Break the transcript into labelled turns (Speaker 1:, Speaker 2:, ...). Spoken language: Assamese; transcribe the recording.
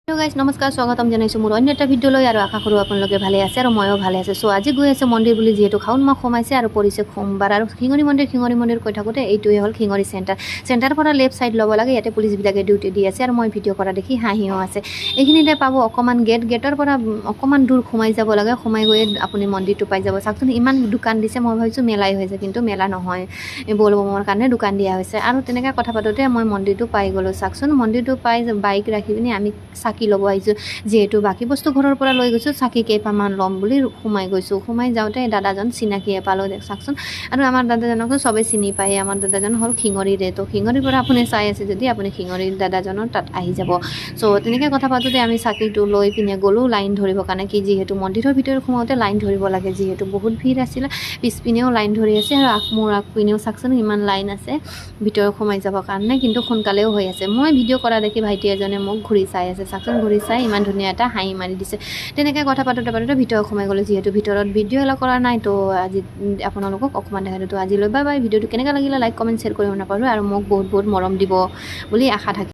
Speaker 1: হেল্ল' গাইজ নমস্কাৰ স্বাগতম জনাইছোঁ মোৰ অন্য এটা ভিডিঅ'লৈ আৰু আশা কৰোঁ আপোনালোকে ভালে আছে আৰু ময়ো ভালে আছে। চ' আজি গৈ আছে মন্দিৰ বুলি যিহেতু শাওণ মাহ সোমাইছে আৰু পৰিছে সোমবাৰ আৰু শিঙৰি মন্দিৰ কৈ থাকোঁতে এইটোৱে হ'ল শিঙৰি চেণ্টাৰ পৰা লেফ্ট ছাইড ল'ব লাগে। ইয়াতে পুলিচবিলাকে ডিউটি দি আছে আৰু মই ভিডিঅ' কৰা দেখি হাঁহিও আছে। এইখিনিতে পাব অকণমান গেটৰ পৰা অকণমান দূৰ সোমাই যাব লাগে। সোমাই গৈ আপুনি মন্দিৰটো পাই যাব। চাওকচোন ইমান দোকান দিছে, মই ভাবিছোঁ মেলাই হৈছে কিন্তু মেলা নহয়, বলবমৰ কাৰণে দোকান দিয়া হৈছে। আৰু তেনেকৈ কথা পাতোঁতে মই মন্দিৰটো পাই গ'লোঁ। চাওকচোন মন্দিৰটো পাই বাইক ৰাখি পিনি আমি চাকি ল'ব আহিছোঁ। যিহেতু বাকী বস্তু ঘৰৰ পৰা লৈ গৈছোঁ, চাকি কেইপামান ল'ম বুলি সোমাই গৈছোঁ। সোমাই যাওঁতে দাদাজন চিনাকিয়ে পালোঁ চাওকচোন। আৰু আমাৰ দাদাজনকো চবেই চিনি পায়। আমাৰ দাদাজন হ'ল শিঙৰিৰে। তো শিঙৰিৰ পৰা আপুনি চাই আছে যদি আপুনি শিঙৰিৰ দাদাজনৰ তাত আহি যাব। চ' তেনেকৈ কথা পাতোঁতে আমি চাকিটো লৈ পিনে গ'লোঁ লাইন ধৰিবৰ কাৰণে, কি যিহেতু মন্দিৰৰ ভিতৰত সোমাওঁতে লাইন ধৰিব লাগে, যিহেতু বহুত ভিৰ আছিলে। পিছপিনেও লাইন ধৰি আছে আৰু মোৰ আগপিনেও চাওকচোন ইমান লাইন আছে ভিতৰত সোমাই যাবৰ কাৰণে, কিন্তু সোনকালেও হৈ আছে। মই ভিডিঅ' কৰা দেখি ভাইটি এজনে মোক ঘূৰি চাই আছে। চাওকচোন ঘূৰি চাই ইমান ধুনীয়া এটা হাঁহি মাৰি দিছে। তেনেকৈ কথা পাতোঁতে ভিতৰত সোমাই গ'লোঁ। যিহেতু ভিতৰত ভিডিঅ' এলাও কৰা নাই, তো আজি আপোনালোকক অকণমান দেখাই দিওঁ। তো আজিলৈ বাই বাই। ভিডিঅ'টো কেনেকৈ লাগিলে লাইক কমেণ্ট শ্বেয়াৰ কৰিব নাপাহৰিব আৰু মোক বহুত মৰম দিব বুলি আশা থাকিল।